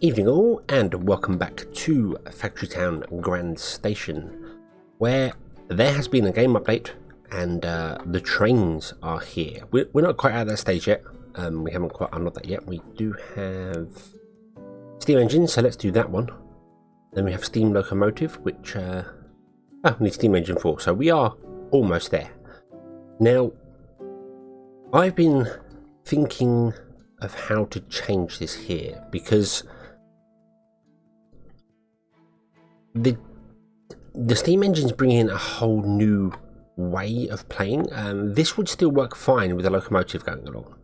Evening all, and welcome back to Factory Town Grand Station, where there has been a game update and the trains are here. We're not quite at that stage yet. We haven't quite unlocked that yet. We do have steam engines, so let's do that one. Then we have steam locomotive, which we need steam engine 4, so we are almost there. Now, I've been thinking of how to change this here, because the steam engines bring in a whole new way of playing. This would still work fine with a locomotive going along,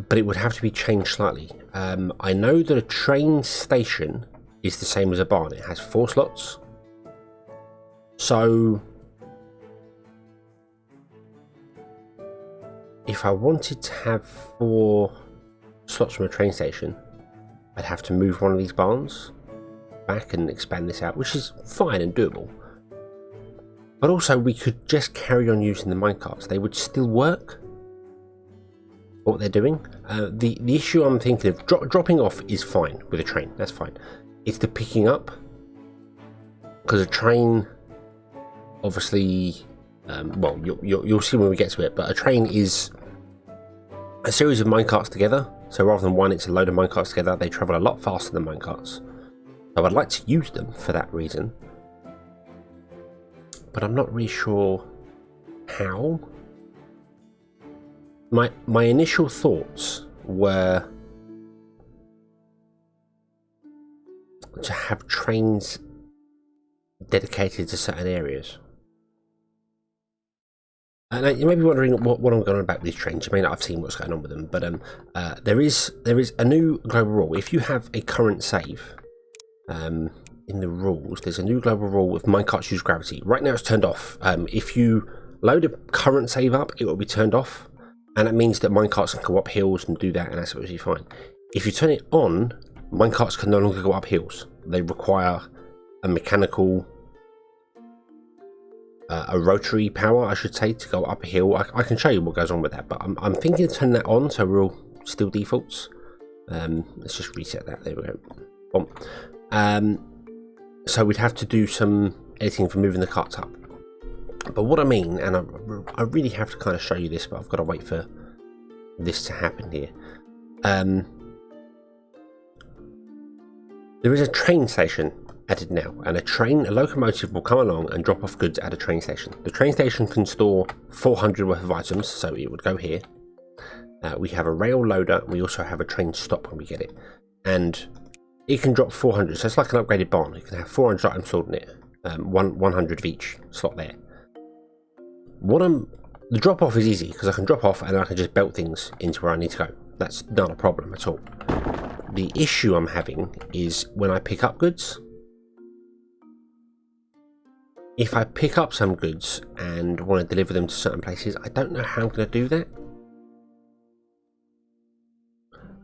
but it would have to be changed slightly. I know that a train station is the same as a barn. It has 4 slots. So if I wanted to have 4 slots from a train station, I'd have to move one of these barns back and expand this out, which is fine and doable. But also we could just carry on using the minecarts. They would still work for what they're doing. The issue I'm thinking of, dropping off is fine with a train, that's fine. It's the picking up, because a train obviously, well, you'll see when we get to it, but a train is a series of minecarts together. So rather than one, it's a load of minecarts together. They travel a lot faster than minecarts. So I'd like to use them for that reason, but I'm not really sure how. My initial thoughts were to have trains dedicated to certain areas. And you may be wondering what I'm going on about these trains. You may not have seen what's going on with them, but there is a new global rule. If you have a current save, in the rules, there's a new global rule with minecarts use gravity. Right now it's turned off. If you load a current save up, it will be turned off, and that means that minecarts can go up hills and do that, and that's absolutely fine. If you turn it on, minecarts can no longer go up hills. They require a mechanical, a rotary power, I should say, to go up a hill. I can show you what goes on with that, but I'm thinking of turning that on so we're all still defaults. Let's just reset that. There we go. Boom. So we'd have to do some editing for moving the carts up. But what I mean, and I really have to kind of show you this, but I've got to wait for this to happen here. There is a train station added now, and a locomotive will come along and drop off goods at a train station. The train station can store 400 worth of items, so it would go here. We have a rail loader. We also have a train stop when we get it, and it can drop 400, so it's like an upgraded barn. It can have 400 items stored in it, 100 of each slot there. The drop off is easy because I can drop off and I can just belt things into where I need to go. That's not a problem at all. The issue I'm having is when I pick up goods. If I pick up some goods and want to deliver them to certain places, I don't know how I'm going to do that.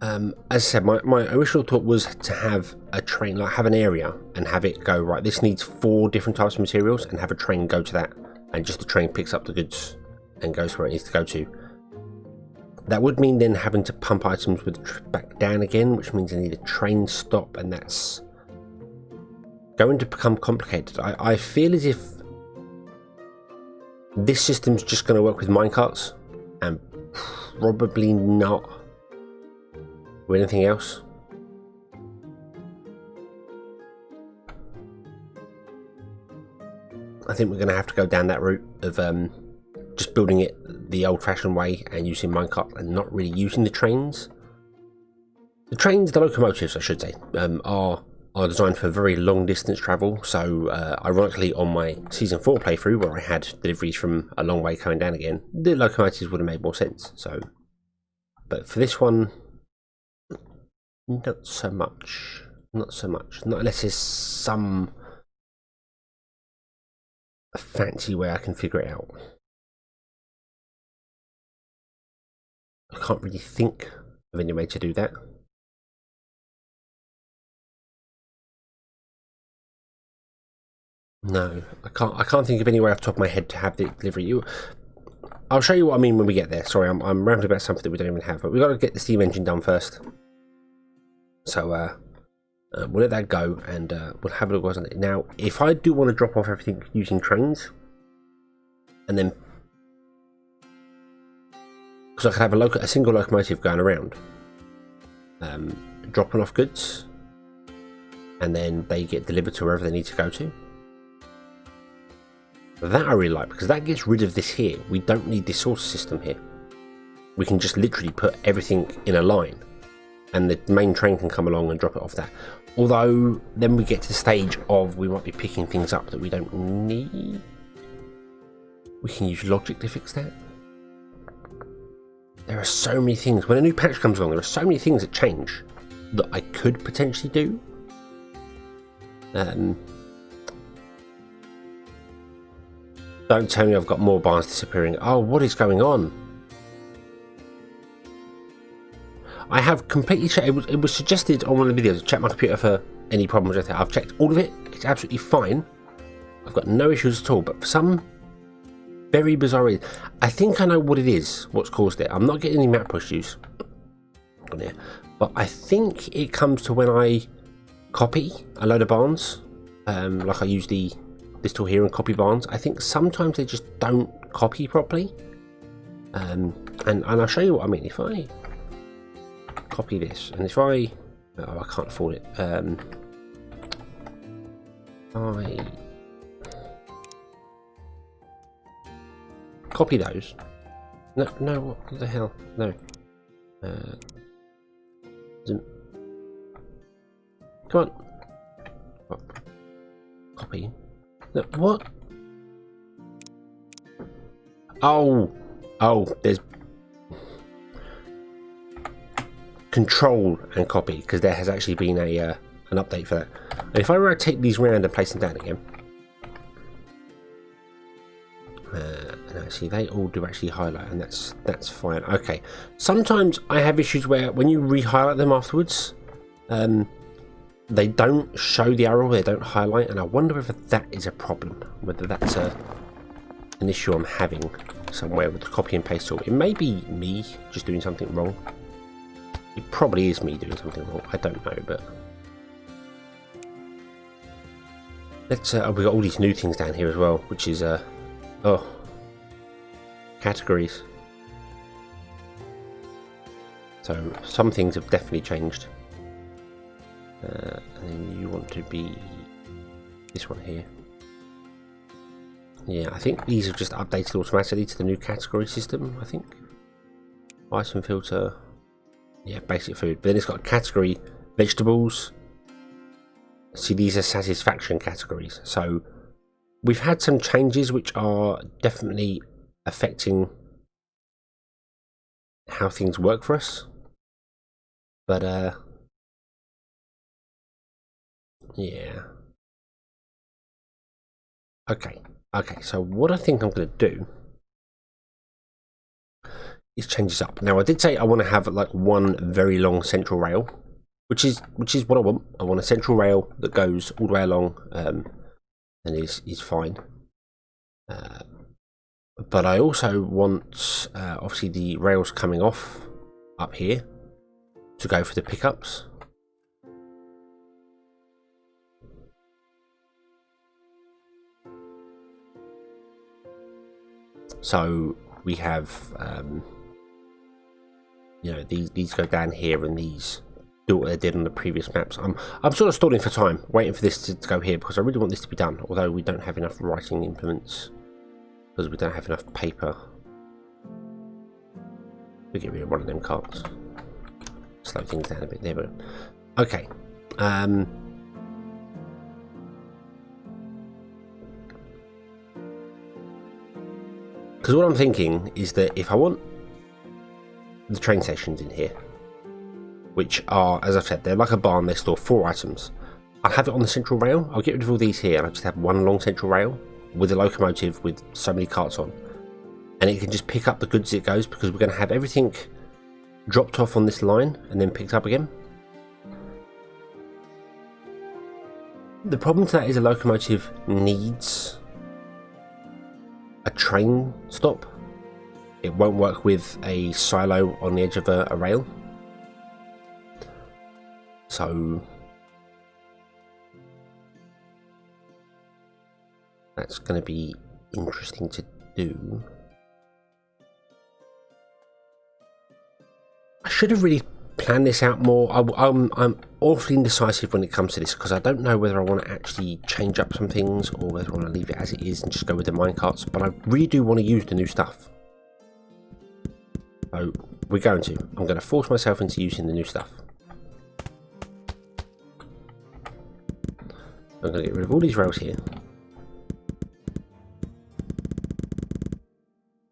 As I said, my original thought was to have a train, like have an area and have it go, right, this needs 4 different types of materials, and have a train go to that, and just the train picks up the goods and goes where it needs to go to. That would mean then having to pump items back down again, which means I need a train stop, and that's going to become complicated. I feel as if this system's just going to work with minecarts and probably not with anything else. I think we're going to have to go down that route of just building it the old-fashioned way and using minecart and not really using the trains. The locomotives, I should say, are designed for very long distance travel. So ironically, on my season 4 playthrough, where I had deliveries from a long way coming down again, the locomotives would have made more sense. So, but for this one, not so much. Not unless there's some fancy way I can figure it out. I can't really think of any way to do that. No, I can't think of any way off the top of my head to have the delivery. I'll show you what I mean when we get there. Sorry, I'm rambling about something that we don't even have, but we've got to get the steam engine done first. So we'll let that go, and we'll have a look what's on it. Now, if I do want to drop off everything using trains, and then because I could have a single locomotive going around, dropping off goods, and then they get delivered to wherever they need to go to. That I really like, because that gets rid of this here. We don't need this sorter system here. We can just literally put everything in a line, and the main train can come along and drop it off that. Although then we get to the stage of we might be picking things up that we don't need. We can use logic to fix that. There are so many things. When a new patch comes along, there are so many things that change that I could potentially do. Don't tell me I've got more barns disappearing. Oh, what is going on? I have completely checked. It was suggested on one of the videos to check my computer for any problems with it. I've checked all of it. It's absolutely fine. I've got no issues at all. But for some very bizarre reason, I think I know what it is, what's caused it. I'm not getting any map issues on here. But I think it comes to when I copy a load of barns. Like I use this tool here and copy barns. I think sometimes they just don't copy properly. And I'll show you what I mean. If I copy this, and if I can't afford it. I copy those. No, what the hell? No. Come on. Copy. No, what? Oh, there's control and copy, because there has actually been an update for that. And if I rotate these around and place them down again, and actually they all do actually highlight, and that's fine. Okay, sometimes I have issues where when you re-highlight them afterwards, they don't show the arrow, they don't highlight, and I wonder whether that is a problem, whether that's an issue I'm having somewhere with the copy and paste tool. It may be me just doing something wrong. It probably is me doing something wrong. I don't know, but let's. We've got all these new things down here as well, which is categories. So some things have definitely changed. And then you want to be this one here. Yeah, I think these have just updated automatically to the new category system, I think. Item filter. Yeah, basic food. But then it's got category vegetables. See, these are satisfaction categories. So we've had some changes which are definitely affecting how things work for us. But yeah. Okay, so what I think I'm going to do is change this up. Now, I did say I want to have like one very long central rail, which is what I want. I want a central rail that goes all the way along, and is fine. But I also want, obviously, the rails coming off up here to go for the pickups. So we have, you know, these go down here, and these do what they did on the previous maps. I'm sort of stalling for time, waiting for this to go here, because I really want this to be done. Although we don't have enough writing implements, because we don't have enough paper. We get rid of one of them carts. Slow things down a bit there, but okay. Because what I'm thinking is that if I want the train stations in here, which are, as I've said, they're like a barn, they store 4 items. I'll have it on the central rail. I'll get rid of all these here, and I'll just have one long central rail with a locomotive with so many carts on. And it can just pick up the goods as it goes, because we're going to have everything dropped off on this line and then picked up again. The problem to that is a locomotive needs a train stop. It won't work with a silo on the edge of a rail. So that's going to be interesting to do. I should have really planned this out more. I'm awfully indecisive when it comes to this because I don't know whether I want to actually change up some things or whether I want to leave it as it is and just go with the minecarts, but I really do want to use the new stuff. So we're going to. I'm going to force myself into using the new stuff. I'm going to get rid of all these rails here.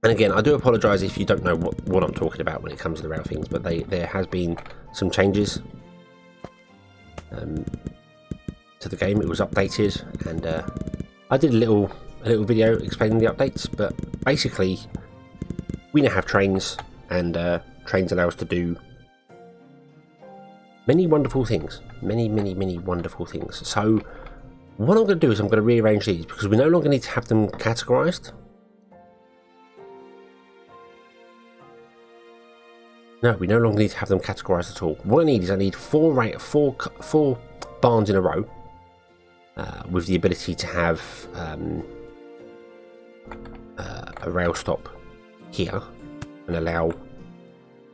And again, I do apologise if you don't know what I'm talking about when it comes to the rail things, but there has been some changes to the game. It was updated, and I did a little video explaining the updates. But basically, we now have trains, and trains allow us to do many wonderful things. Many wonderful things. So what I'm going to do is I'm going to rearrange these because we no longer need to have them categorised. No, we no longer need to have them categorised at all. What I need four barns in a row with the ability to have a rail stop here and allow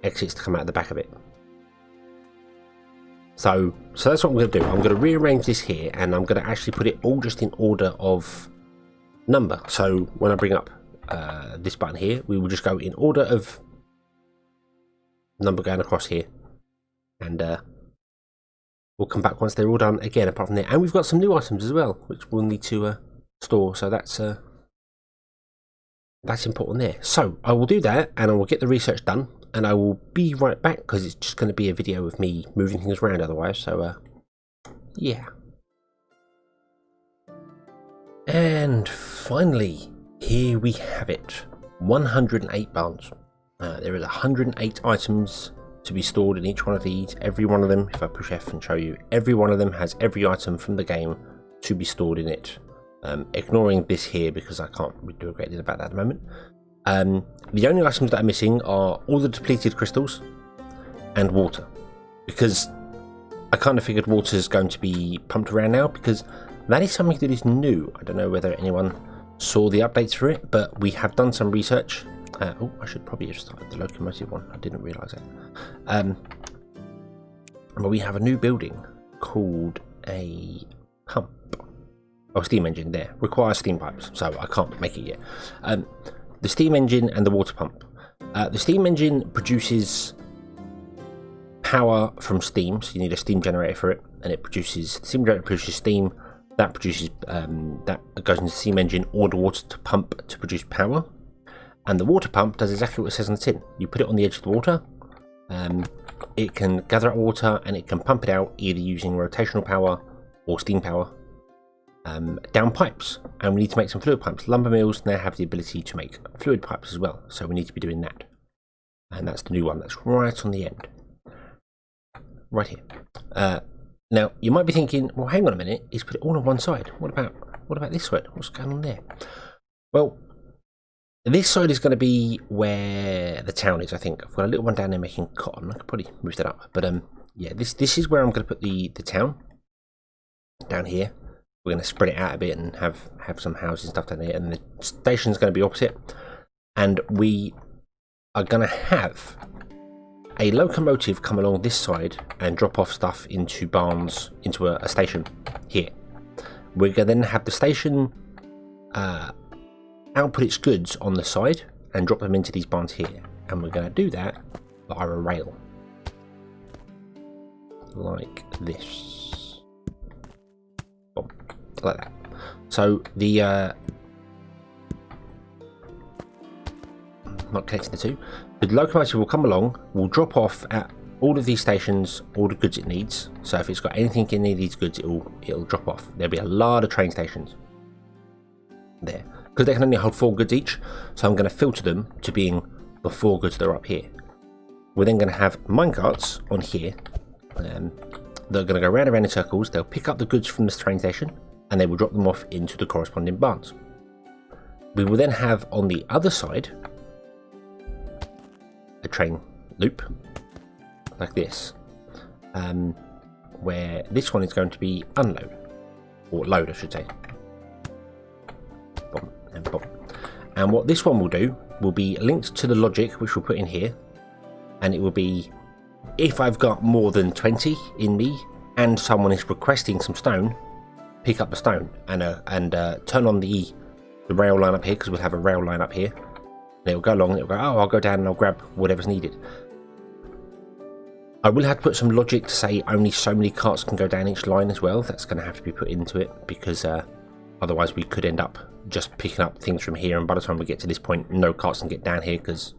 exits to come out of the back of it. So that's what I'm going to do. I'm going to rearrange this here, and I'm going to actually put it all just in order of number. So when I bring up this button here, we will just go in order of number going across here, and we'll come back once they're all done again, apart from there. And we've got some new items as well, which we'll need to store, so that's important there. So I will do that, and I will get the research done, and I will be right back because it's just going to be a video of me moving things around otherwise. So yeah. And finally, here we have it. 108 barns. There is 108 items to be stored in each one of these. Every one of them, if I push F and show you, every one of them has every item from the game to be stored in it. Ignoring this here because I can't really do a great deal about that at the moment. The only items that are missing are all the depleted crystals and water, because I kind of figured water is going to be pumped around now because that is something that is new. I don't know whether anyone saw the updates for it, but we have done some research. Oh, I should probably have started the locomotive one. I didn't realise it. But we have a new building called a pump. Oh, steam engine there. Requires steam pipes, so I can't make it yet. The steam engine and the water pump. The steam engine produces power from steam, so you need a steam generator for it, and it produces, the steam generator produces steam. That produces, that goes into the steam engine or the water to pump to produce power. And the water pump does exactly what it says on the tin. You put it on the edge of the water, it can gather up water and it can pump it out either using rotational power or steam power down pipes. And we need to make some fluid pipes. Lumber mills now have the ability to make fluid pipes as well, so we need to be doing that. And that's the new one that's right on the end. Right here. Now, you might be thinking, well, hang on a minute, he's put it all on one side. What about this side? What's going on there? Well, this side is going to be where the town is, I think. I've got a little one down there making cotton. I could probably move that up. But yeah, this is where I'm going to put the town. Down here. We're going to spread it out a bit and have some houses and stuff down there. And the station's going to be opposite. And we are going to have a locomotive come along this side and drop off stuff into barns, into a station here. We're going to then have the station output its goods on the side and drop them into these barns here, and we're going to do that via a rail like this. Boom. Like that. So the not connecting the two, the locomotive will come along, will drop off at all of these stations all the goods it needs. So if it's got anything in any of these goods, it'll drop off. There'll be a lot of train stations there, because they can only hold 4 goods each, so I'm going to filter them to being the 4 goods that are up here. We're then going to have minecarts on here. They're going to go round and round in circles. They'll pick up the goods from this train station and they will drop them off into the corresponding barns. We will then have on the other side a train loop like this. where this one is going to be unload, or load I should say. Boom and boom. And what this one will do will be linked to the logic which we'll put in here, and it will be if I've got more than 20 in me and someone is requesting some stone, pick up the stone and turn on the rail line up here, because we'll have a rail line up here. And it'll go along, it'll go, oh, I'll go down and I'll grab whatever's needed. I will have to put some logic to say only so many carts can go down each line as well. That's going to have to be put into it, because otherwise we could end up just picking up things from here, and by the time we get to this point, no carts can get down here because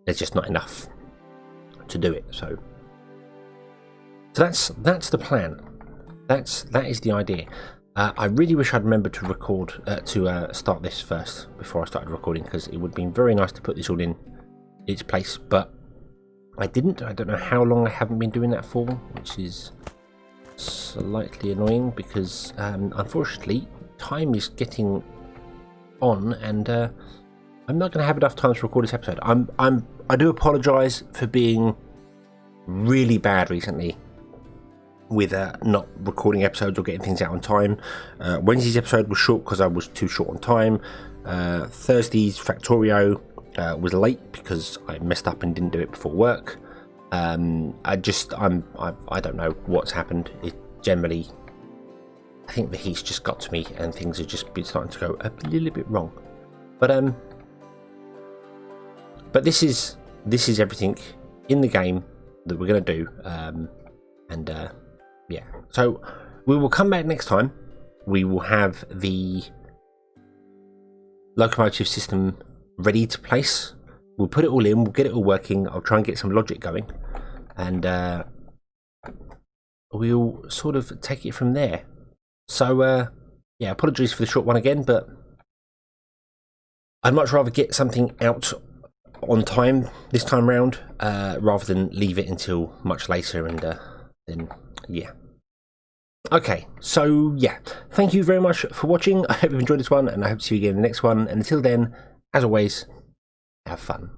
there's just not enough to do it. So that's the plan. That is the idea. I really wish I'd remembered to record to start this first before I started recording, because it would have been very nice to put this all in its place, but I didn't. I don't know how long I haven't been doing that for, which is slightly annoying, because unfortunately time is getting on, and I'm not going to have enough time to record this episode. I do apologise for being really bad recently with not recording episodes or getting things out on time. Wednesday's episode was short because I was too short on time. Thursday's Factorio was late because I messed up and didn't do it before work. I don't know what's happened. It generally, I think the heat's just got to me and things have just been starting to go a little bit wrong. But this is everything in the game that we're going to do, yeah. So we will come back next time. We will have the locomotive system ready to place. We'll put it all in, we'll get it all working. I'll try and get some logic going, and we'll sort of take it from there. So yeah, apologies for the short one again, but I'd much rather get something out on time this time round, rather than leave it until much later, and then yeah. Okay, so yeah, thank you very much for watching. I hope you've enjoyed this one, and I hope to see you again in the next one. And until then, as always, have fun.